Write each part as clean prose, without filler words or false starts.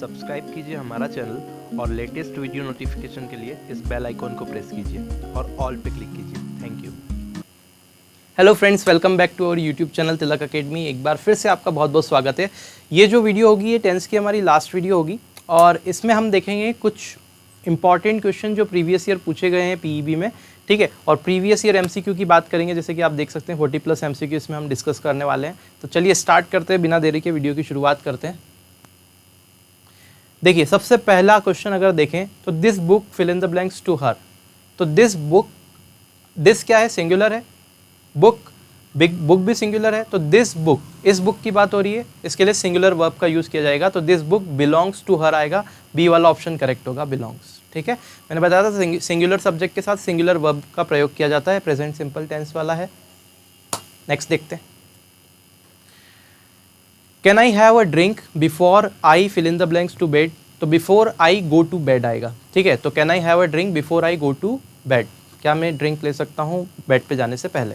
Subscribe कीजिए हमारा channel और लेटेस्ट वीडियो नोटिफिकेशन के लिए इस बेल आइकॉन को प्रेस कीजिए और ऑल पे क्लिक कीजिए। Thank you. Hello friends, welcome back to our YouTube channel Tilak Academy. एक बार फिर से आपका बहुत बहुत स्वागत है। ये जो वीडियो होगी ये टेंस की हमारी लास्ट वीडियो होगी और इसमें हम देखेंगे कुछ इंपॉर्टेंट क्वेश्चन जो प्रीवियस ईयर पूछे गए हैं पीईबी में, ठीक है। और प्रीवियस ईयर एमसीक्यू की बात करेंगे, जैसे कि आप देख सकते हैं 40+ एमसीक्यू इसमें हम डिस्कस करने वाले हैं। तो चलिए स्टार्ट करते हैं, बिना देरी के वीडियो की शुरुआत करते हैं। देखिए, सबसे पहला क्वेश्चन अगर देखें तो this book fill in the blanks to her. तो दिस बुक, दिस क्या है, सिंगुलर है, बुक बिग बुक भी सिंगुलर है, तो दिस बुक, इस बुक की बात हो रही है, इसके लिए सिंगुलर वर्ब का यूज किया जाएगा। तो this book belongs to her आएगा, बी वाला ऑप्शन करेक्ट होगा, बिलोंग्स, ठीक है। मैंने बताया था सिंगुलर सब्जेक्ट के साथ सिंगुलर वर्ब का प्रयोग किया जाता है, प्रेजेंट सिंपल टेंस वाला है। नेक्स्ट देखते हैं। Can I have a drink before I fill in the blanks to bed. तो before I go to bed आएगा, ठीक है। तो can I have a drink before I go to bed, क्या मैं ड्रिंक ले सकता हूँ बेड पे जाने से पहले,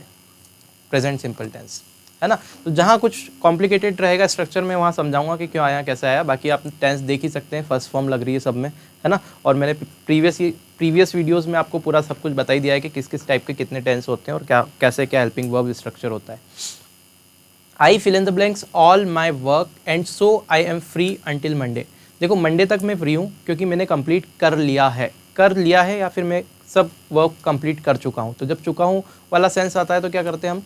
प्रेजेंट सिंपल टेंस है ना। तो जहाँ कुछ कॉम्प्लिकेटेड रहेगा स्ट्रक्चर में वहाँ समझाऊंगा कि क्यों आया, कैसे आया। बाकी आप टेंस देख ही सकते हैं, फर्स्ट फॉर्म लग रही है सब में, है ना। और मैंने प्रीवियस वीडियोस में आपको पूरा सब कुछ बता ही दिया है कि किस किस टाइप के कितने टेंस होते हैं और क्या कैसे क्या हेल्पिंग वर्ब स्ट्रक्चर होता है। I fill in the blanks all my work and so I am free until Monday. देखो, मंडे तक मैं फ्री हूँ क्योंकि मैंने कंप्लीट कर लिया है या फिर मैं सब वर्क कंप्लीट कर चुका हूँ। तो जब चुका हूँ वाला सेंस आता है तो क्या करते हैं हम,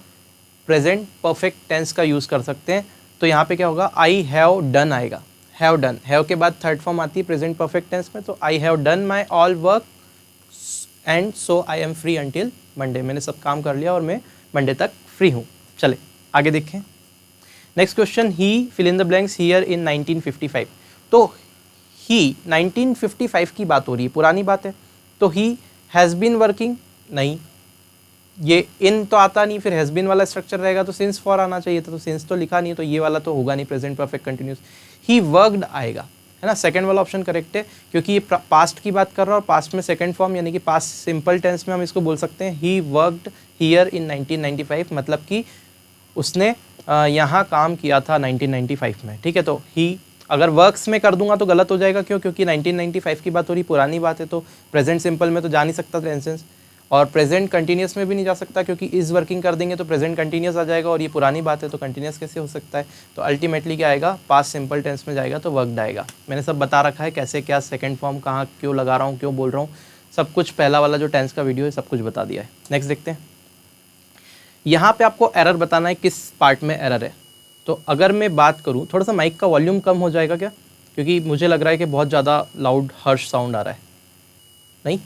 प्रेजेंट परफेक्ट टेंस का यूज़ कर सकते हैं। तो यहाँ पे क्या होगा, आई हैव डन आएगा, हैव डन, हैव के बाद थर्ड फॉर्म आती है प्रेजेंट परफेक्ट टेंस में। तो I have done my all work and so I am free until Monday, मैंने सब काम कर लिया और मैं मंडे तक फ्री हूँ। चले आगे देखें। Next question, he fill in the blanks here in 1955। तो ही 1955 की बात हो रही है, पुरानी बात है। तो ही हैज़ बीन वर्किंग, नहीं, ये इन तो आता नहीं, फिर हैज़ बीन वाला स्ट्रक्चर रहेगा तो सिंस फॉर आना चाहिए था, तो सिंस तो लिखा नहीं है, तो ये वाला तो होगा नहीं, present perfect continuous. He worked आएगा, है ना, सेकंड वाला ऑप्शन करेक्ट है क्योंकि ये पास्ट की बात कर रहा है और पास्ट में सेकंड फॉर्म यानी कि पास्ट सिंपल टेंस में हम इसको बोल सकते हैं ही वर्कड हियर इन 1995, मतलब कि उसने यहाँ काम किया था 1995 में, ठीक है। तो ही अगर वर्क्स में कर दूंगा तो गलत हो जाएगा, क्यों, क्योंकि 1995 की बात हो रही, पुरानी बात है। तो प्रेजेंट सिंपल में तो जा नहीं सकता टेंसेस, और प्रेजेंट कंटिन्यूस में भी नहीं जा सकता क्योंकि इज वर्किंग कर देंगे तो प्रेजेंट कंटिन्यूस आ जाएगा और ये पुरानी बात है, तो कंटिन्यूस कैसे हो सकता है। तो अल्टीमेटली क्या आएगा, पास्ट सिंपल टेंस में जाएगा तो वर्कड आएगा। मैंने सब बता रखा है कैसे क्या, सेकंड फॉर्म कहाँ क्यों लगा रहा हूँ, क्यों बोल रहा हूँ, सब कुछ पहला वाला जो टेंस का वीडियो है सब कुछ बता दिया है। नेक्स्ट देखते हैं। यहाँ पे आपको एरर बताना है, किस पार्ट में एरर है। तो अगर मैं बात करूँ, थोड़ा सा माइक का वॉल्यूम कम हो जाएगा क्या, क्योंकि मुझे लग रहा है कि बहुत ज़्यादा लाउड हर्ष साउंड आ रहा है, नहीं,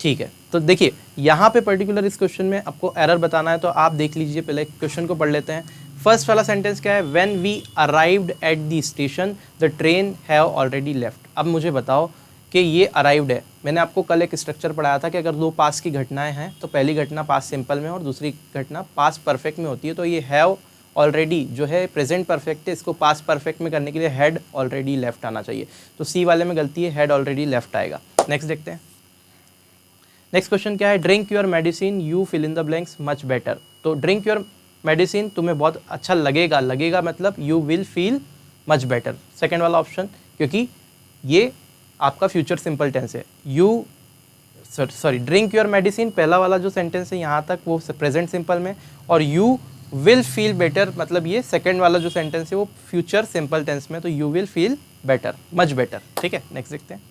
ठीक है। तो देखिए यहाँ पे पर्टिकुलर इस क्वेश्चन में आपको एरर बताना है, तो आप देख लीजिए, पहले क्वेश्चन को पढ़ लेते हैं। फर्स्ट वाला सेंटेंस क्या है, when we arrived at the station the train have already left. अब मुझे बताओ कि ये अराइव्ड है। मैंने आपको कल एक स्ट्रक्चर पढ़ाया था कि अगर दो पास की घटनाएं हैं तो पहली घटना पास सिंपल में और दूसरी घटना पास परफेक्ट में होती है। तो ये हैव ऑलरेडी जो है प्रेजेंट परफेक्ट है, इसको पास परफेक्ट में करने के लिए हैड ऑलरेडी लेफ्ट आना चाहिए। तो सी वाले में गलती है, हैड ऑलरेडी लेफ्ट आएगा। नेक्स्ट देखते हैं। नेक्स्ट क्वेश्चन क्या है, drink your medicine you fill in the blanks much better. तो ड्रिंक योर मेडिसिन, तुम्हें बहुत अच्छा लगेगा, लगेगा मतलब you will feel much better, second वाला ऑप्शन, क्योंकि ये आपका फ्यूचर सिंपल टेंस है। You sorry drink your medicine, पहला वाला जो सेंटेंस है यहाँ तक वो प्रेजेंट सिंपल में, और यू विल फील बेटर मतलब ये सेकेंड वाला जो सेंटेंस है वो फ्यूचर सिंपल टेंस में, तो you will feel better, much better, ठीक है। नेक्स्ट देखते हैं।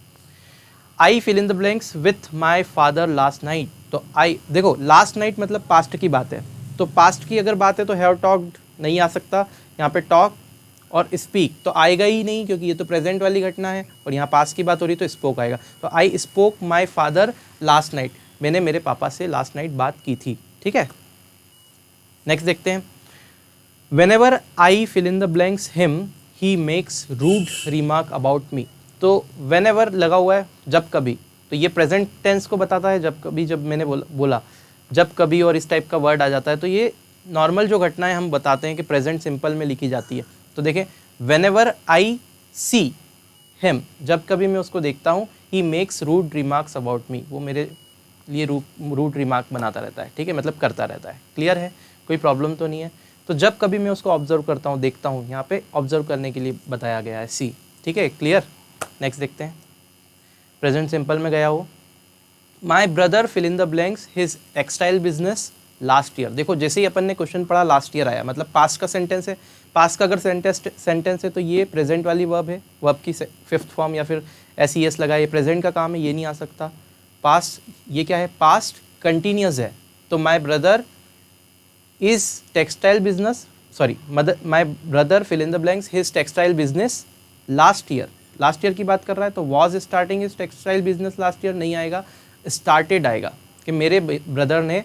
I fill in the blanks with my father last night. तो आई, देखो लास्ट नाइट मतलब पास्ट की बात है, तो पास्ट की अगर बात है तो हैव टॉक्ड नहीं आ सकता, यहाँ पे टॉक और स्पीक तो आएगा ही नहीं क्योंकि ये तो प्रेजेंट वाली घटना है और यहाँ पास्ट की बात हो रही है तो स्पोक आएगा। तो I spoke my father last night, मैंने मेरे पापा से लास्ट नाइट बात की थी, ठीक है। नेक्स्ट देखते हैं। Whenever I fill in the blanks him he makes rude remark about me. तो वेन एवर लगा हुआ है जब कभी, तो ये प्रेजेंट टेंस को बताता है, जब कभी, जब मैंने बोला जब कभी और इस टाइप का वर्ड आ जाता है तो ये नॉर्मल जो घटनाएं हम बताते हैं कि प्रेजेंट सिंपल में लिखी जाती है। तो देखें, whenever I see him, जब कभी मैं उसको देखता हूँ, he makes rude remarks about me, वो मेरे लिए रूड रिमार्क बनाता रहता है, ठीक है, मतलब करता रहता है। क्लियर है, कोई प्रॉब्लम तो नहीं है। तो जब कभी मैं उसको ऑब्जर्व करता हूँ, देखता हूँ, यहाँ पे ऑब्जर्व करने के लिए बताया गया है सी, ठीक है, क्लियर। नेक्स्ट देखते हैं, प्रेजेंट सिंपल में गया वो, my brother fill in the blanks his textile business last year. देखो जैसे ही अपन ने क्वेश्चन पढ़ा लास्ट ईयर आया, मतलब पास्ट का सेंटेंस है, पास्ट का अगर सेंटेंस है तो ये प्रेजेंट वाली वर्ब है, वर्ब की फिफ्थ फॉर्म या फिर एस लगा, ये प्रेजेंट का काम है, ये नहीं आ सकता। पास्ट ये क्या है, पास्ट कंटिन्यूस है, तो my brother is textile business, sorry my brother fill in the blanks his textile business last year, last year की बात कर रहा है, तो was starting his textile business last year नहीं आएगा, स्टार्टेड आएगा, कि मेरे ब्रदर ने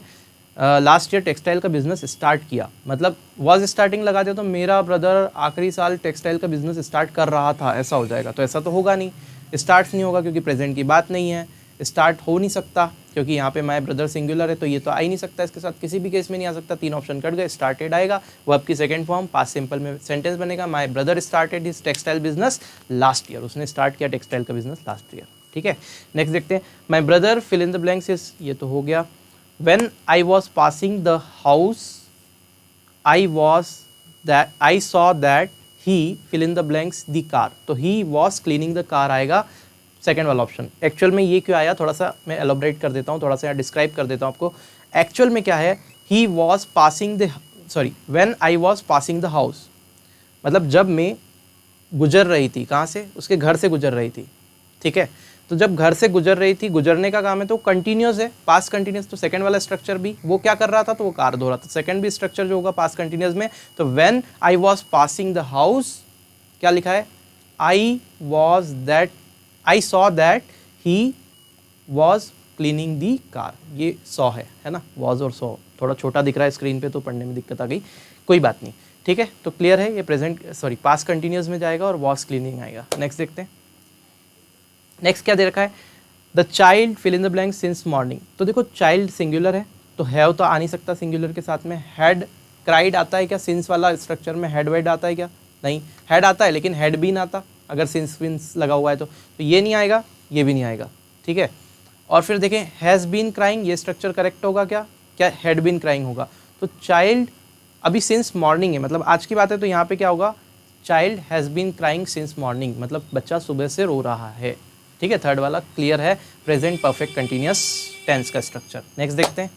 लास्ट ईयर टेक्सटाइल का बिजनेस स्टार्ट किया, मतलब वॉज स्टार्टिंग लगा दिया तो मेरा ब्रदर आखिरी साल टेक्सटाइल का बिजनेस स्टार्ट कर रहा था, ऐसा हो जाएगा। तो ऐसा तो होगा नहीं, स्टार्ट नहीं होगा क्योंकि प्रेजेंट की बात नहीं है, स्टार्ट हो नहीं सकता क्योंकि यहाँ पे माय ब्रदर सिंगुलर है, तो ये तो आ ही नहीं सकता, इसके साथ किसी भी केस में नहीं आ सकता, तीन ऑप्शन कट गए। स्टार्टेड आएगा, वर्ब की सेकंड फॉर्म, पास्ट सिंपल में सेंटेंस बनेगा, my brother started his textile business last year, उसने स्टार्ट किया टेक्सटाइल का बिजनेस लास्ट ईयर। ठीक है, नेक्स्ट देखते हैं, my brother fill in the blanks is, ये तो हो गया, when I was passing the house I saw that he fill in the blanks the car, तो he was cleaning the car आएगा सेकेंड वाला ऑप्शन। एक्चुअल में ये क्यों आया, थोड़ा सा मैं एलोबरेट कर देता हूँ, थोड़ा सा डिस्क्राइब कर देता हूँ आपको। एक्चुअल में क्या है, he was passing the, sorry when I was passing the house, मतलब जब मैं गुजर रही थी, कहाँ से, उसके घर से गुजर रही थी। ठीक है, तो जब घर से गुजर रही थी, गुजरने का काम है तो कंटिन्यूस है, पास्ट कंटिन्यूस, तो सेकंड वाला स्ट्रक्चर भी वो क्या कर रहा था, तो वो कार धो रहा था, सेकंड भी स्ट्रक्चर जो होगा पास्ट कंटिन्यूस में, तो when I was passing the house क्या लिखा है, आई saw that he was cleaning the car, ये सॉ है ना, वॉज और सॉ थोड़ा छोटा दिख रहा है स्क्रीन पे तो पढ़ने में दिक्कत आ गई, कोई बात नहीं। ठीक है, तो क्लियर है, ये प्रेजेंट सॉरी पास्ट कंटिन्यूस में जाएगा और वॉज क्लीनिंग आएगा। नेक्स्ट देखते हैं, नेक्स्ट क्या दे रखा है, the child fill in the blank since morning, तो देखो चाइल्ड सिंगुलर है तो हैव तो आ नहीं सकता सिंगुलर के साथ में, हैड क्राइड आता है क्या, सिंस वाला स्ट्रक्चर में हैड वेड आता है क्या, नहीं, हैड आता है लेकिन हैड बीन आता अगर सिंस विंस लगा हुआ है तो ये नहीं आएगा, ये भी नहीं आएगा। ठीक है, और फिर देखें हैज़ बीन क्राइंग, ये स्ट्रक्चर करेक्ट होगा क्या, क्या हैड बीन क्राइंग होगा, तो चाइल्ड अभी सिंस मॉर्निंग है, मतलब आज की बात है, तो यहाँ पे क्या होगा, child has been crying since morning, मतलब बच्चा सुबह से रो रहा है। ठीक है, थर्ड वाला क्लियर है, प्रेजेंट परफेक्ट कंटिन्यूअस टेंस का स्ट्रक्चर। नेक्स्ट देखते हैं,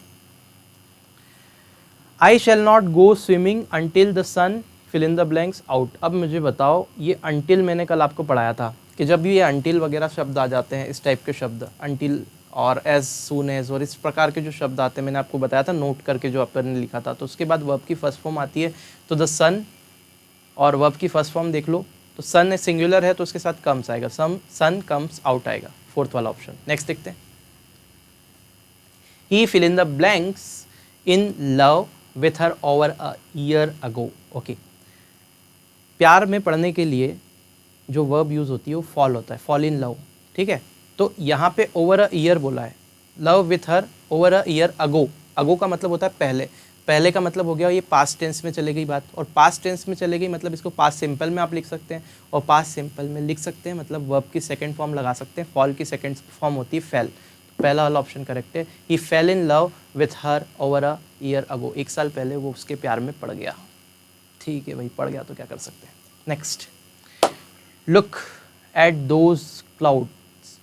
I shall not go swimming until the sun fill in the blanks out. अब मुझे बताओ, ये अंटिल मैंने कल आपको पढ़ाया था कि जब भी ये अंटिल वगैरह शब्द आ जाते हैं, इस टाइप के शब्द अंटिल और एज सून एज और इस प्रकार के जो शब्द आते हैं, मैंने आपको बताया था नोट करके जो अपन ने लिखा था, तो उसके बाद वर्ब की फर्स्ट फॉर्म आती है, तो द सन, और वर्ब की फर्स्ट फॉर्म देख लो, तो सन सिंगुलर है तो उसके साथ कम्स आएगा, सन कम्स आउट आएगा, फोर्थ वाला ऑप्शन। नेक्स्ट देखते हैं, he fill in the blanks in love with her over a year ago. Okay, प्यार में पढ़ने के लिए जो वर्ब यूज़ होती है वो फॉल होता है, फॉल इन लव। ठीक है, तो यहाँ पे ओवर अ ईयर बोला है, love with her over a year ago, ago का मतलब होता है पहले, पहले का मतलब हो गया ये पास्ट टेंस में चले गई बात, और पास्ट टेंस में चले गई मतलब इसको पास्ट सिंपल में आप लिख सकते हैं, और पास्ट सिंपल में लिख सकते हैं मतलब वर्ब की सेकंड फॉर्म लगा सकते हैं, फॉल की सेकंड फॉर्म होती है फेल, तो पहला वाला ऑप्शन करेक्ट है, he fell in love with her over a year ago, एक साल पहले वो उसके प्यार में पड़ गया। ठीक है भाई, पड़ गया तो क्या कर सकते हैं। Next, look at those clouds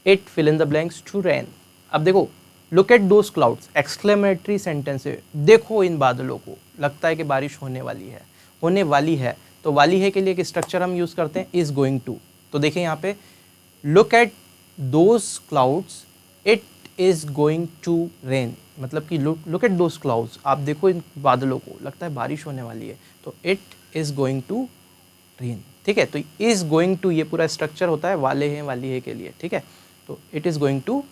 it fill in the blanks to rain. अब देखो, look at those clouds exclamatory sentence है, देखो इन बादलों को, लगता है कि बारिश होने वाली है, होने वाली है, तो वाली है के लिए एक स्ट्रक्चर हम यूज़ करते हैं, इज़ गोइंग टू। तो देखें यहाँ पे, look at those clouds it is going to rain, मतलब कि लुक एट दोज क्लाउड्स, आप देखो इन बादलों को, लगता है बारिश होने वाली है, तो it is going to rain. ठीक है, तो इज़ गोइंग टू ये पूरा स्ट्रक्चर होता है वाले हैं वाली है के लिए। ठीक है, तो it is going to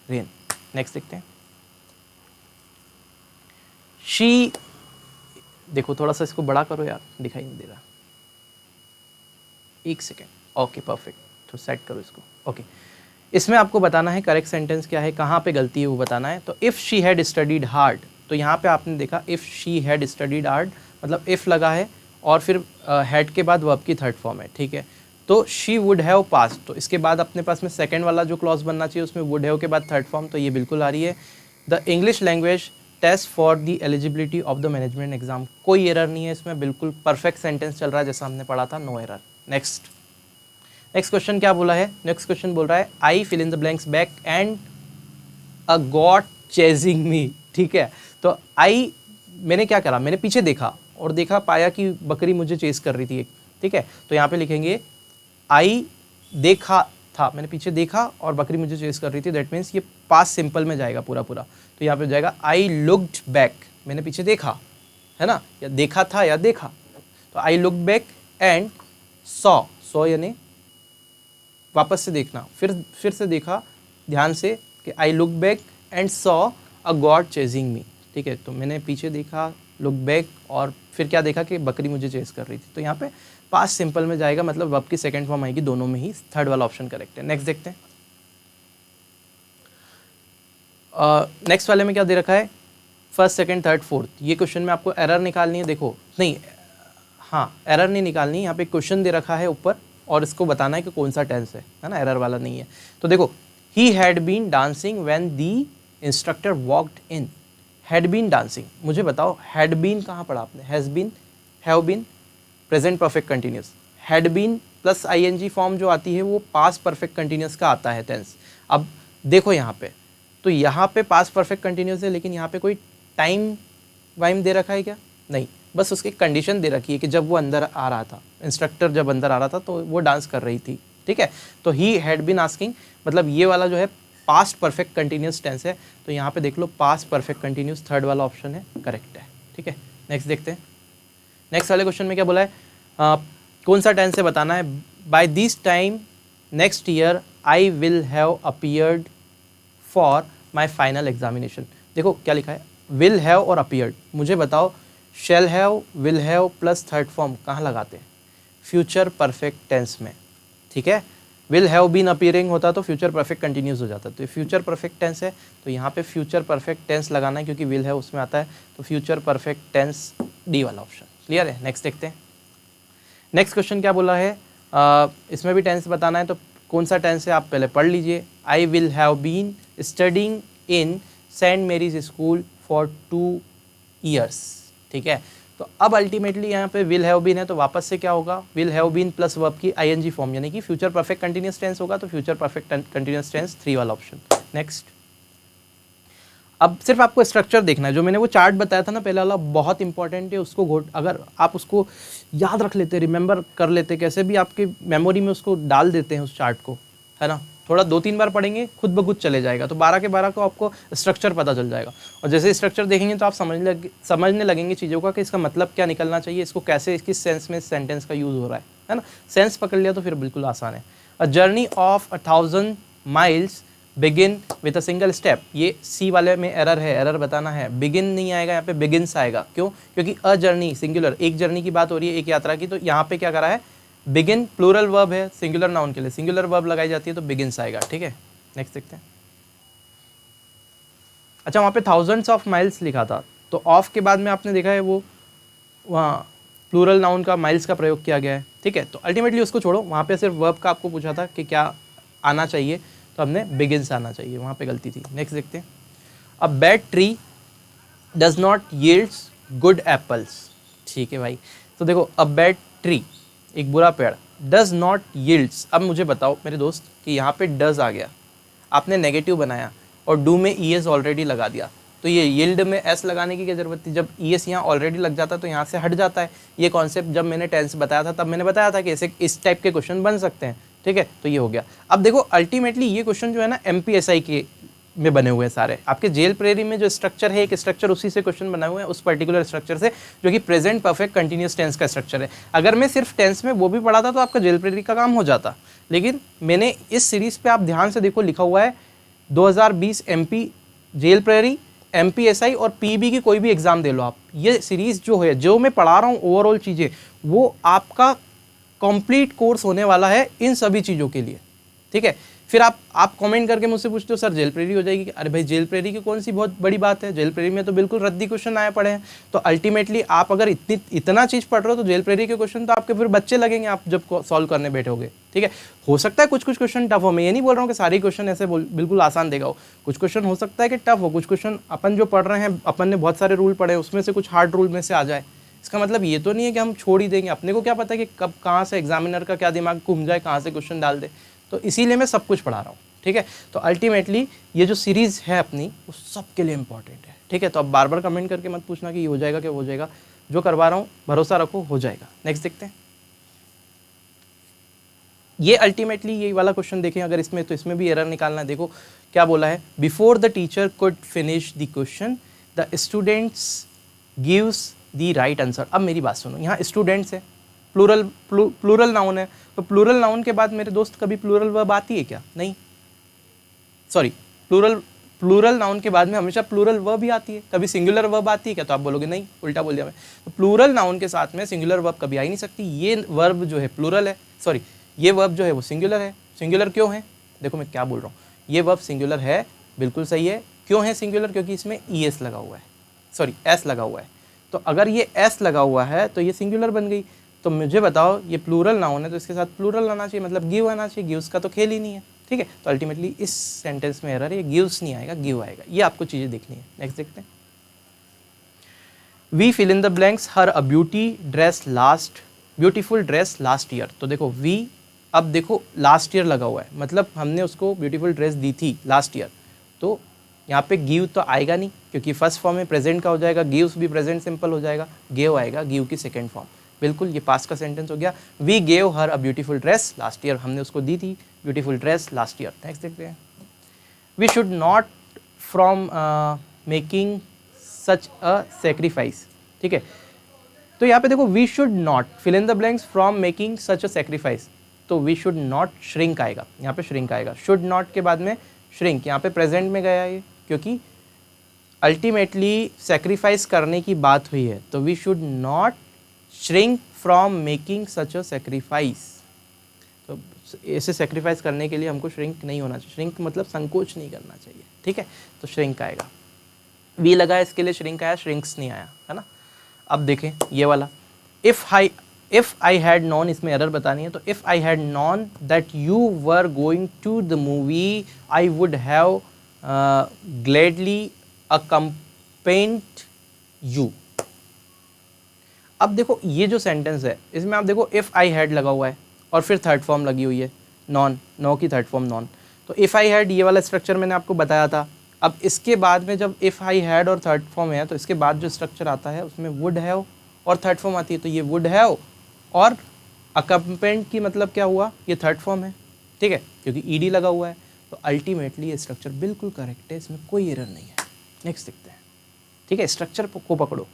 rain. Next देखते हैं, शी, देखो थोड़ा सा इसको बड़ा करो यार, दिखाई नहीं दे रहा, एक सेकेंड, ओके परफेक्ट, तो सेट करो इसको। ओके, इसमें आपको बताना है करेक्ट सेंटेंस क्या है, कहाँ पे गलती है वो बताना है। तो if she had studied hard, तो यहाँ पे आपने देखा if she had studied hard, मतलब इफ़ लगा है और फिर हैड के बाद वर्ब की थर्ड फॉर्म है। ठीक है, तो शी वुड हैव पास, तो इसके बाद अपने पास में सेकंड वाला जो क्लॉज बनना चाहिए उसमें वुड हैव के बाद थर्ड फॉर्म, तो ये बिल्कुल आ रही है। The English language test for the eligibility of the management exam, कोई एरर नहीं है इसमें, बिल्कुल परफेक्ट सेंटेंस चल रहा है जैसा हमने पढ़ा था, no error. Next, next question क्या बोला है, नेक्स्ट क्वेश्चन बोल रहा है I fill in the blanks back and a god chasing me. ठीक है, तो आई, मैंने क्या करा, मैंने पीछे देखा और देखा पाया कि बकरी मुझे चेस कर रही थी एक। ठीक है, तो यहाँ पे लिखेंगे आई देखा था, मैंने पीछे देखा और बकरी मुझे चेस कर रही थी, दैट मीन्स ये पास्ट सिंपल में जाएगा पूरा पूरा। तो यहाँ पे हो जाएगा आई लुक्ड बैक, मैंने पीछे देखा, है ना, या देखा था या देखा, तो आई लुक बैक एंड सॉ यानी वापस से देखना, फिर से देखा ध्यान से कि I look back and saw a god chasing me. ठीक है, तो मैंने पीछे देखा, लुक बैक, और फिर क्या देखा कि बकरी मुझे चेस कर रही थी। तो यहाँ पे पास्ट सिंपल में जाएगा, मतलब वर्ब की सेकंड फॉर्म आएगी दोनों में ही, थर्ड वाला ऑप्शन करेक्ट है। नेक्स्ट देखते हैं, नेक्स्ट वाले में क्या दे रखा है, फर्स्ट सेकंड थर्ड फोर्थ। ये क्वेश्चन में आपको एरर निकालनी है, देखो नहीं, हाँ एरर नहीं निकालनी, यहाँ पे क्वेश्चन दे रखा है ऊपर और इसको बताना है कि कौन सा टेंस है ना, एरर वाला नहीं है। तो देखो, he had been dancing when the instructor walked in. Had been dancing, मुझे बताओ हैड बीन कहाँ पढ़ा आपने, has been, have been, present perfect continuous. Had been plus ING form जो आती है वो पास्ट परफेक्ट कंटिन्यूस का आता है टेंस। अब देखो यहाँ पे, तो यहाँ पे पास्ट परफेक्ट कंटिन्यूस है, लेकिन यहाँ पे कोई टाइम वाइम दे रखा है क्या, नहीं, बस उसकी कंडीशन दे रखी है कि जब वो अंदर आ रहा था, इंस्ट्रक्टर जब अंदर आ रहा था तो वो डांस कर रही थी। ठीक है, तो ही हैड बीन आस्किंग, मतलब ये वाला जो है पास्ट परफेक्ट कंटिन्यूस टेंस है, तो यहाँ पे देख लो पास्ट परफेक्ट कंटिन्यूस थर्ड वाला ऑप्शन है, करेक्ट है। ठीक है, नेक्स्ट देखते हैं, नेक्स्ट वाले क्वेश्चन में क्या बोला है, कौन सा टेंस है बताना है। By this time next year I will have appeared for my final examination. देखो क्या लिखा है, विल हैव और अपीयर्ड, मुझे बताओ shall have, will have plus third form कहाँ लगाते हैं, फ्यूचर परफेक्ट टेंस में। ठीक है, विल हैव बीन अपीयरिंग होता तो फ्यूचर परफेक्ट कंटिन्यूस हो जाता, तो ये फ्यूचर परफेक्ट टेंस है, तो यहाँ पे फ्यूचर परफेक्ट टेंस लगाना है क्योंकि विल हैव उसमें आता है, तो फ्यूचर परफेक्ट टेंस डी वाला ऑप्शन। क्लियर है, नेक्स्ट देखते हैं, नेक्स्ट क्वेश्चन क्या बोला है, इसमें भी टेंस बताना है, तो कौन सा टेंस है आप पहले पढ़ लीजिए। I will have been studying in Saint Mary's school for 2 years। ठीक है, तो अब अल्टीमेटली यहाँ पे विल हैव बीन है, तो वापस से क्या होगा, will have been plus verb की आईएनजी फॉर्म, यानी कि फ्यूचर परफेक्ट कंटिन्यूअस टेंस होगा, तो फ्यूचर परफेक्ट कंटिन्यूअस टेंस 3 वाला ऑप्शन। नेक्स्ट, अब सिर्फ आपको स्ट्रक्चर देखना है, जो मैंने वो चार्ट बताया था ना पहले वाला, बहुत इंपॉर्टेंट है, उसको अगर आप उसको याद रख लेते, रिमेंबर कर लेते, कैसे भी आपके मेमोरी में उसको डाल देते हैं उस चार्ट को, है ना, थोड़ा 2-3 बार पढ़ेंगे खुद ब खुद चले जाएगा, तो 12 के 12 को आपको स्ट्रक्चर पता चल जाएगा, और जैसे स्ट्रक्चर देखेंगे तो आप समझने लगेंगे चीज़ों का कि इसका मतलब क्या निकलना चाहिए, इसको कैसे, किस सेंस में सेंटेंस का यूज़ हो रहा है ना, सेंस पकड़ लिया तो फिर बिल्कुल आसान है। A journey of 1000 miles begin with a single step, ये सी वाले में एरर है, एरर बताना है, बिगिन नहीं आएगा, यहाँ पे बिगिन्स आएगा, क्यों, क्योंकि अ जर्नी सिंगुलर, एक जर्नी की बात हो रही है, एक यात्रा की, तो यहाँ पे क्या करा है, बिगिन प्लूरल वर्ब है, सिंगुलर नाउन के लिए सिंगुलर वर्ब लगाई जाती है, तो बिगिन्स आएगा। ठीक है, नेक्स्ट देखते हैं। अच्छा, वहाँ पे थाउजेंड्स ऑफ माइल्स लिखा था, तो ऑफ के बाद में आपने देखा है वो वहाँ प्लूरल नाउन का माइल्स का प्रयोग किया गया है। ठीक है, तो अल्टीमेटली उसको छोड़ो, वहाँ पे सिर्फ वर्ब का आपको पूछा था कि क्या आना चाहिए, तो हमने बिगिन्स आना चाहिए, वहाँ पे गलती थी। नेक्स्ट देखते हैं, a bad tree does not yields good apples. ठीक है भाई, तो देखो अ बैड ट्री, एक बुरा पेड़, डज नॉट यील्ड्स। अब मुझे बताओ मेरे दोस्त कि यहाँ पे डज आ गया, आपने नेगेटिव बनाया और डू में ई एस ऑलरेडी लगा दिया, तो ये यील्ड में एस लगाने की क्या ज़रूरत थी, जब ई एस यहाँ ऑलरेडी लग जाता है तो यहाँ से हट जाता है। ये कॉन्सेप्ट जब मैंने टेंस बताया था तब मैंने बताया था कि ऐसे इस टाइप के क्वेश्चन बन सकते हैं। ठीक है, तो ये हो गया। अब देखो अल्टीमेटली ये क्वेश्चन जो है ना MPSI के में बने हुए हैं सारे, आपके जेल प्रेरी में जो स्ट्रक्चर है, एक स्ट्रक्चर उसी से क्वेश्चन बनाए हुए हैं, उस पर्टिकुलर स्ट्रक्चर से, जो कि प्रेजेंट परफेक्ट कंटिन्यूस टेंस का स्ट्रक्चर है। अगर मैं सिर्फ टेंस में वो भी पढ़ाता तो आपका जेल प्रेरी का काम हो जाता, लेकिन मैंने इस सीरीज़ पे आप ध्यान से देखो लिखा हुआ है 2020 MP जेल प्रेरी, MPSI और PB की कोई भी एग्ज़ाम दे लो आप, ये सीरीज़ जो है, जो मैं पढ़ा रहा हूँ ओवरऑल चीज़ें, वो आपका कंप्लीट कोर्स होने वाला है इन सभी चीज़ों के लिए। ठीक है, फिर आप कमेंट करके मुझसे पूछते हो सर जेल प्रेरी हो जाएगी, अरे भाई जेल प्रेरी की कौन सी बहुत बड़ी बात है, जेल प्रेरी में तो बिल्कुल रद्दी क्वेश्चन आए पड़े हैं। तो अल्टीमेटली आप अगर इतना चीज़ पढ़ रहे हो तो जेल प्रेरी के क्वेश्चन तो आपके फिर बच्चे लगेंगे आप जब सॉल्व करने बैठोगे। ठीक है, हो सकता है कुछ क्वेश्चन टफ हो, मैं ये नहीं बोल रहा हूँ कि सारे क्वेश्चन ऐसे बिल्कुल आसान देगा हो, कुछ क्वेश्चन हो सकता है कि टफ हो, कुछ क्वेश्चन अपन जो पढ़ रहे हैं, अपन ने बहुत सारे रूल पढ़े, उसमें से कुछ हार्ड रूल में से आ जाए, इसका मतलब ये तो नहीं है कि हम छोड़ ही देंगे, अपने को क्या पता है कि कब कहाँ से एग्जामिनर का क्या दिमाग घूम जाए, कहाँ से क्वेश्चन डाल दे, तो इसीलिए मैं सब कुछ पढ़ा रहा हूँ, ठीक है। तो अल्टीमेटली ये जो सीरीज़ है अपनी वो सबके लिए इंपॉर्टेंट है, ठीक है। तो अब बार बार कमेंट करके मत पूछना कि ये हो जाएगा क्या हो जाएगा, जो करवा रहा हूँ भरोसा रखो हो जाएगा। नेक्स्ट देखते हैं, ये अल्टीमेटली ये वाला क्वेश्चन देखें अगर इसमें, तो इसमें भी एरर निकालना है। देखो क्या बोला है, before the teacher could finish the question the students gives the right answer. अब मेरी बात सुनो, यहाँ स्टूडेंट्स है, प्लूरल नाउन है, तो प्लूरल नाउन के बाद मेरे दोस्त कभी प्लूरल वर्ब आती है क्या? नहीं, सॉरी, प्लूरल नाउन के बाद में हमेशा प्लूरल वर्ब ही आती है, कभी सिंगुलर वर्ब आती है क्या? तो आप बोलोगे नहीं, उल्टा बोल दिया मैं। तो प्लूरल नाउन के साथ में सिंगुलर वर्ब कभी आ ही नहीं सकती। ये वर्ब जो है प्लूरल है, सॉरी ये वर्ब जो है वो सिंगुलर है। सिंगुलर क्यों है? देखो मैं क्या बोल रहा हूँ, ये वर्ब सिंगुलर है, बिल्कुल सही है। क्यों है सिंगुलर? क्योंकि इसमें ES लगा हुआ है, सॉरी S लगा हुआ है। तो अगर ये S लगा हुआ है तो ये सिंगुलर बन गई। तो मुझे बताओ ये प्लूरल नाउन है तो इसके साथ प्लूरल आना चाहिए, मतलब गिव आना चाहिए। गिव्स का तो खेल ही नहीं है, ठीक है। तो अल्टीमेटली इस सेंटेंस में एरर है, गिव्स नहीं आएगा, गिव आएगा। ये आपको चीज़ें देखनी है। नेक्स्ट देखते हैं, we fill in the blanks her a beautiful dress last year. तो देखो वी, अब देखो लास्ट ईयर लगा हुआ है, मतलब हमने उसको ब्यूटीफुल ड्रेस दी थी लास्ट ईयर। तो यहाँ पे गिव तो आएगा नहीं, क्योंकि फर्स्ट फॉर्म में प्रेजेंट का हो जाएगा, गिव्स भी प्रेजेंट सिंपल हो जाएगा, गेव आएगा, गिव की सेकेंड फॉर्म। बिल्कुल ये पास्ट का सेंटेंस हो गया। We gave her a beautiful dress last year, हमने उसको दी थी beautiful dress last year. Next देखते हैं, we should not from making such a sacrifice, ठीक है। तो यहाँ पे देखो we should not fill in the blanks from making such a sacrifice, तो वी शुड नॉट श्रिंक आएगा, यहाँ पे श्रिंक आएगा। शुड नॉट के बाद में श्रिंक, यहाँ पे प्रेजेंट में गया ये, क्योंकि अल्टीमेटली सेक्रीफाइस करने की बात हुई है। तो we should not shrink from making such a sacrifice, तो ऐसे सेक्रीफाइस करने के लिए हमको श्रिंक नहीं होना चाहिए। श्रिंक मतलब संकोच नहीं करना चाहिए, ठीक है। तो श्रिंक आएगा, वी लगा इसके लिए श्रिंक आया, श्रिंक्स नहीं आया, है ना। अब देखें ये वाला, इफ़ आई हैड नॉन, इसमें एरर बतानी है। तो if I had known that you were going to the movie I would have gladly accompanied you. अब देखो ये जो सेंटेंस है इसमें आप देखो इफ़ आई हैड लगा हुआ है और फिर थर्ड फॉर्म लगी हुई है नॉन, नो की थर्ड फॉर्म नॉन। तो इफ़ आई हैड ये वाला स्ट्रक्चर मैंने आपको बताया था। अब इसके बाद में जब इफ़ आई हैड और थर्ड फॉर्म है तो इसके बाद जो स्ट्रक्चर आता है उसमें वुड हैव और थर्ड फॉर्म आती है। तो ये वुड हैव और अकम्पेंड की मतलब क्या हुआ, ये थर्ड फॉर्म है, ठीक है, क्योंकि ईडी लगा हुआ है। तो अल्टीमेटली ये स्ट्रक्चर बिल्कुल करेक्ट है, इसमें कोई एरर नहीं है। नेक्स्ट देखते हैं, ठीक है, स्ट्रक्चर को पकड़ो।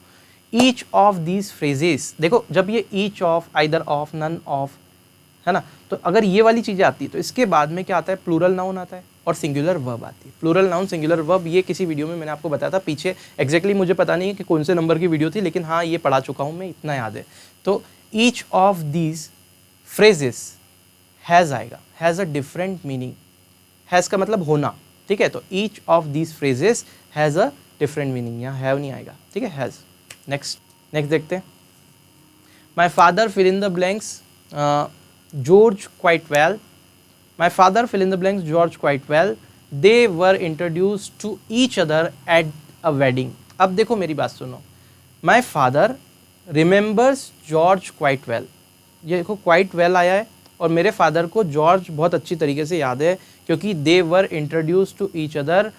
ईच ऑफ दीज फ्रेजेस, देखो जब ये each of, either of, none of, है ना, तो अगर ये वाली चीज़ें आती है तो इसके बाद में क्या आता है, प्लूरल नाउन आता है और सिंगुलर वर्ब आती है। प्लूरल नाउन सिंगुलर वर्ब, ये किसी वीडियो में मैंने आपको बताया था पीछे, एग्जैक्टली मुझे पता नहीं है कि कौन से नंबर की वीडियो थी, लेकिन हाँ ये पढ़ा चुका हूँ मैं, इतना याद है। तो each of these phrases has आएगा, has a different meaning. Has का मतलब होना, ठीक है। तो each of these phrases has a different meaning, यहाँ हैव नहीं आएगा, ठीक है, हैज़। नेक्स्ट देखते हैं, my father fill in the blanks George quite well. My father fill in the blanks George quite well. They were introduced to each other at a wedding. अब देखो मेरी बात सुनो, My father remembers George quite well. ये देखो quite well आया है और मेरे फादर को जॉर्ज बहुत अच्छी तरीके से याद है, क्योंकि they were introduced to each other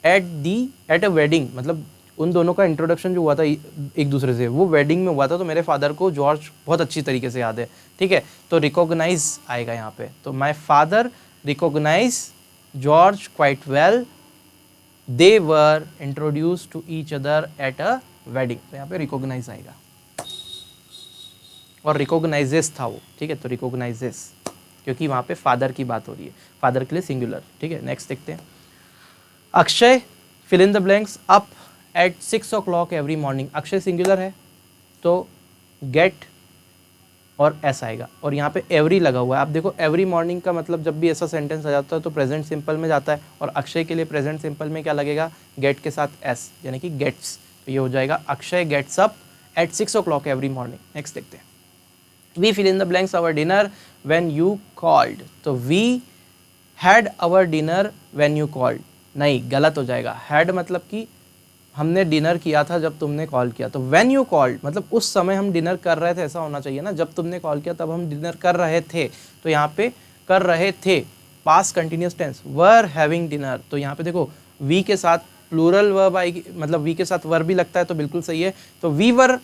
at a wedding, मतलब उन दोनों का इंट्रोडक्शन जो हुआ था एक दूसरे से वो वेडिंग में हुआ था। तो मेरे फादर को जॉर्ज बहुत अच्छी तरीके से याद है, ठीक है। तो रिकॉग्नाइज आएगा यहाँ पे। तो my father recognise George quite well, they were introduced to each other at a wedding. तो यहाँ पे रिकॉग्नाइज आएगा और रिकॉग्नाइजेस था वो, ठीक है। तो रिकॉग्नाइजेस, क्योंकि वहाँ पे फादर की बात हो रही है, फादर के लिए सिंगुलर, ठीक है। नेक्स्ट देखते हैं, Akshay fill in the blanks up at 6 o'clock every morning. Akshay singular है तो गेट और एस आएगा और यहाँ पे एवरी लगा हुआ है। आप देखो एवरी मॉर्निंग का मतलब जब भी ऐसा सेंटेंस आ जाता है तो प्रेजेंट सिंपल में जाता है, और अक्षय के लिए प्रेजेंट सिंपल में क्या लगेगा, गेट के साथ एस, यानी कि गेट्स। तो ये हो जाएगा Akshay gets up at 6 o'clock every morning. Next देखते हैं, we fill in the blanks our dinner when you called. तो we had our dinner when you called, नहीं गलत हो जाएगा। हैड मतलब कि हमने डिनर किया था जब तुमने कॉल किया। तो व्हेन यू कॉल्ड मतलब उस समय हम डिनर कर रहे थे, ऐसा होना चाहिए ना, जब तुमने कॉल किया तब हम डिनर कर रहे थे। तो यहाँ पे कर रहे थे, past continuous tense, were having dinner. तो यहाँ पे देखो वी के साथ प्लूरल वर्ब आएगी, मतलब वी के साथ वर्ब भी लगता है, तो बिल्कुल सही है। तो we were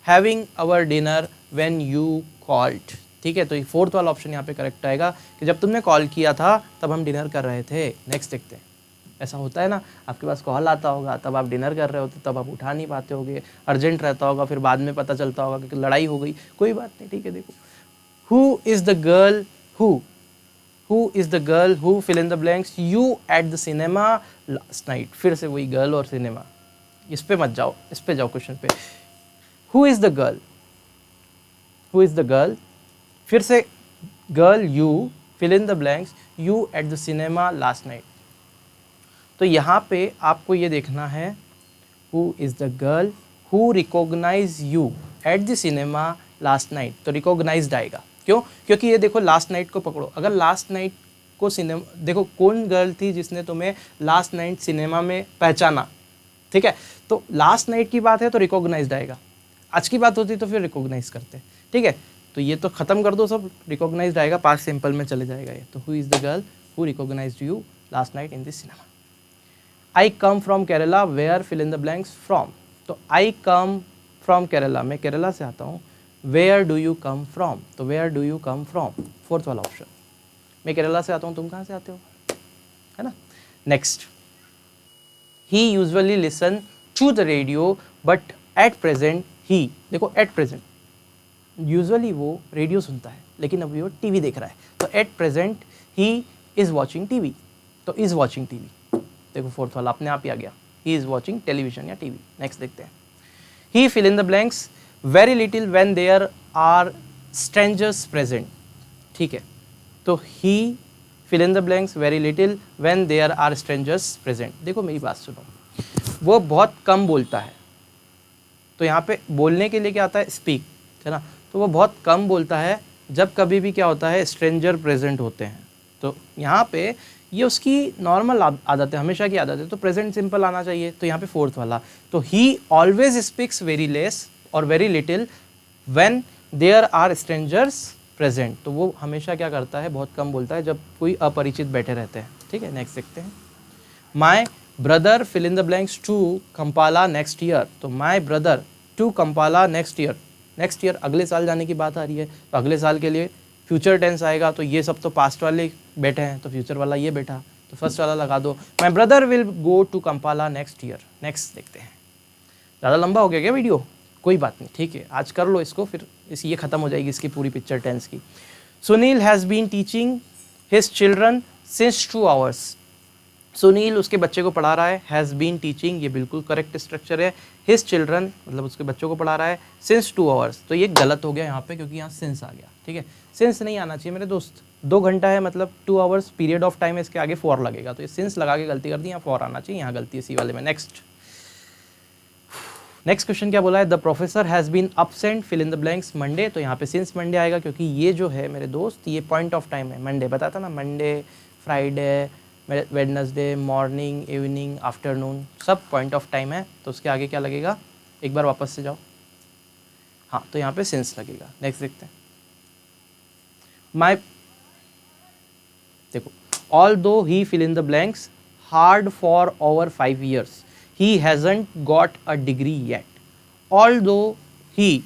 having our dinner when you called. ठीक है, तो ये फोर्थ वाला ऑप्शन यहाँ पे करेक्ट आएगा कि जब तुमने कॉल किया था तब हम डिनर कर रहे थे। नेक्स्ट देखते हैं। ऐसा होता है ना, आपके पास कॉल आता होगा, तब आप डिनर कर रहे होते, तब आप उठा नहीं पाते होगे, अर्जेंट रहता होगा, फिर बाद में पता चलता होगा कि लड़ाई हो गई, कोई बात नहीं। ठीक है, देखो who is the girl who is the girl who fill in the blanks you at the cinema last night. फिर से वही गर्ल और सिनेमा, इस पे मत जाओ, इस पे जाओ क्वेश्चन पे। Who is the girl, who is the girl, फिर से girl you fill in the blanks you at the cinema last night. तो यहाँ पे आपको ये देखना है who is the girl who recognise you at the cinema last night. तो रिकॉग्नाइज्ड आएगा, क्यों? क्योंकि ये देखो लास्ट नाइट को पकड़ो, अगर लास्ट नाइट को सिनेमा, देखो कौन गर्ल थी जिसने तुम्हें लास्ट नाइट सिनेमा में पहचाना, ठीक है, तो लास्ट नाइट की बात है तो रिकॉग्नाइज्ड आएगा। आज की बात होती तो फिर रिकॉग्नाइज करते, ठीक है। तो ये तो खत्म कर दो सब, रिकॉग्नाइज्ड आएगा, पास्ट सिंपल में चले जाएगा ये। तो who is the girl who recognised you last night in this cinema. I come from Kerala where fill in the blanks from. तो आई कम फ्रॉम केरला, मैं केरला से आता हूँ। Where do you come from, तो where do you come from, fourth वाला option. मैं केरला से आता हूँ, तुम कहाँ से आते हो, है ना। Next, he usually listen to the radio but at present he, देखो एट प्रेजेंट, यूजुअली वो रेडियो सुनता है लेकिन अभी वो टीवी देख रहा है। तो at present he is watching TV, तो इज़ वॉचिंग टीवी, देखो फोर्थ वाला अपने आप ही आ गया, ही इज़ वॉचिंग टेलीविजन या टीवी। नेक्स्ट देखते हैं। He fill in the blanks very little when there are strangers present. ठीक है, तो he fill in the blanks very little when there are strangers present. देखो मेरी बात सुनो, वो बहुत कम बोलता है, तो यहाँ पे बोलने के लिए क्या आता है, स्पीक, है ना। तो वो बहुत कम बोलता है जब कभी भी क्या होता है, स्ट्रेंजर प्रेजेंट होते हैं। तो यहाँ पे ये उसकी नॉर्मल आदत है, हमेशा की आदत है, तो प्रेजेंट सिंपल आना चाहिए। तो यहाँ पे फोर्थ वाला, तो he always speaks very less और very little when there are strangers present. तो वो हमेशा क्या करता है, बहुत कम बोलता है जब कोई अपरिचित बैठे रहते हैं। ठीक है, नेक्स्ट देखते हैं। My brother fill in the blanks to Kampala next year. तो my brother to Kampala next year, next year अगले साल जाने की बात आ रही है, तो अगले साल के लिए फ्यूचर टेंस आएगा। तो ये सब तो पास्ट वाले बैठे हैं, तो फ्यूचर वाला ये बैठा, तो फर्स्ट वाला लगा दो, my brother will go to Kampala next year. Next देखते हैं। ज़्यादा लंबा हो गया क्या वीडियो, कोई बात नहीं, ठीक है, आज कर लो इसको, फिर ये ख़त्म हो जाएगी इसकी पूरी पिक्चर टेंस की। Sunil has been teaching his children since 2 hours। Sunil उसके बच्चे को पढ़ा रहा है, हैज़ बीन टीचिंग, ये बिल्कुल करेक्ट स्ट्रक्चर है। हिज चिल्ड्रन मतलब उसके बच्चों को पढ़ा रहा है, सिंस 2 hours, तो ये गलत हो गया यहाँ पे, क्योंकि यहाँ सिंस आ गया। ठीक है, सिंस नहीं आना चाहिए मेरे दोस्त, 2 घंटा है मतलब 2 hours पीरियड ऑफ टाइम है, इसके आगे फॉर लगेगा, तो ये सिंस लगा के गलती कर दी, यहाँ फॉर आना चाहिए, यहाँ गलती है सी वाले में। नेक्स्ट क्वेश्चन क्या बोला है, the professor has been absent fill in the blanks Monday. तो यहाँ पे सिंस मंडे आएगा, क्योंकि ये जो है मेरे दोस्त, ये पॉइंट ऑफ टाइम है, मंडे बताता ना, Monday, Friday, Wednesday, morning, evening, afternoon, सब पॉइंट ऑफ टाइम है। तो उसके आगे क्या लगेगा, एक बार वापस से जाओ, हाँ, तो यहाँ पे सिंस लगेगा। नेक्स्ट देखते हैं। माई, देखो, although he fill in the blanks hard for over 5 years, he hasn't got a degree yet. Although he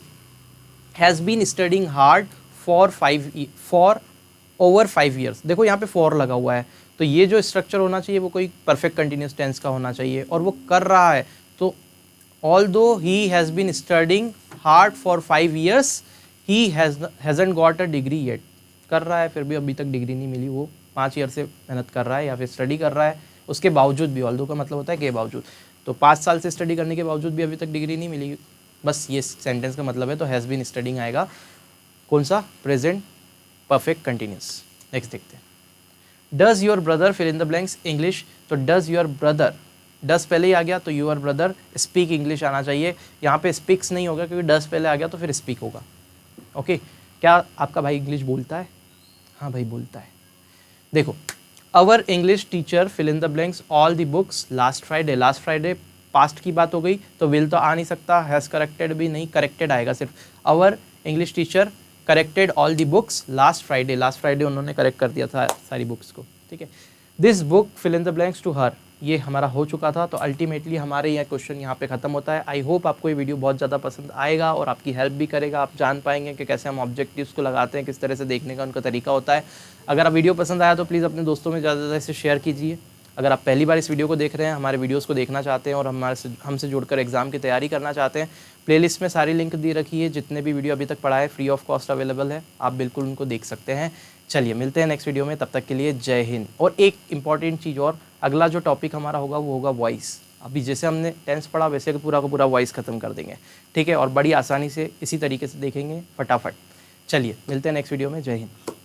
has been studying hard for over 5 years. देखो यहाँ पे for लगा हुआ है, तो ये जो स्ट्रक्चर होना चाहिए वो कोई परफेक्ट कंटिन्यूस टेंस का होना चाहिए, और वो कर रहा है, तो although he has been studying hard for 5 years, he hasn't got a degree yet. कर रहा है, फिर भी अभी तक डिग्री नहीं मिली, वो 5 ईयर से मेहनत कर रहा है या फिर स्टडी कर रहा है, उसके बावजूद भी, ऑल्दो का मतलब होता है के बावजूद, तो 5 साल से स्टडी करने के बावजूद भी अभी तक डिग्री नहीं मिली, बस ये सेंटेंस का मतलब है। तो हैज़ बीन स्टडिंग आएगा, कौन सा, प्रेजेंट परफेक्ट कंटिन्यूस। नेक्स्ट देखते हैं। Does your brother fill in the blanks English. तो डज योर ब्रदर, डज पहले ही आ गया, तो योर ब्रदर स्पीक इंग्लिश आना चाहिए, यहाँ पे स्पीक्स नहीं होगा, क्योंकि डज पहले आ गया तो फिर स्पीक होगा। ओके, क्या आपका भाई इंग्लिश बोलता है, हाँ भाई बोलता है। देखो, our English teacher fill in the blanks all the books last Friday. Last Friday past की बात हो गई तो विल तो आ नहीं सकता, हैज़ करेक्टेड भी नहीं, करेक्टेड आएगा सिर्फ। Our English teacher corrected all the books last Friday उन्होंने करेक्ट कर दिया था सारी बुक्स को, ठीक है। This book fill in the blanks to her, ये हमारा हो चुका था। तो अल्टीमेटली हमारे यह क्वेश्चन यहाँ पे ख़त्म होता है। आई होप आपको ये वीडियो बहुत ज़्यादा पसंद आएगा और आपकी हेल्प भी करेगा। आप जान पाएंगे कि कैसे हम ऑब्जेक्टिव्स को लगाते हैं, किस तरह से देखने का उनका तरीका होता है। अगर आप वीडियो पसंद आया तो प्लीज़ अपने दोस्तों में ज़्यादा इसे शेयर कीजिए। अगर आप पहली बार इस वीडियो को देख रहे हैं, हमारे वीडियोस को देखना चाहते हैं और हमसे जुड़कर एग्जाम की तैयारी करना चाहते हैं, प्लेलिस्ट में सारी लिंक दी रखी है। जितने भी वीडियो अभी तक पढ़ाए फ्री ऑफ कॉस्ट अवेलेबल है, आप बिल्कुल उनको देख सकते हैं। चलिए मिलते हैं नेक्स्ट वीडियो में, तब तक के लिए जय हिंद। और एक इंपॉर्टेंट चीज़ और, अगला जो टॉपिक हमारा होगा वो होगा वॉइस। अभी जैसे हमने टेंस पढ़ा वैसे पूरा का पूरा वॉइस ख़त्म कर देंगे, ठीक है। और बड़ी आसानी से इसी तरीके से देखेंगे फटाफट। चलिए मिलते हैं नेक्स्ट वीडियो में, जय हिंद।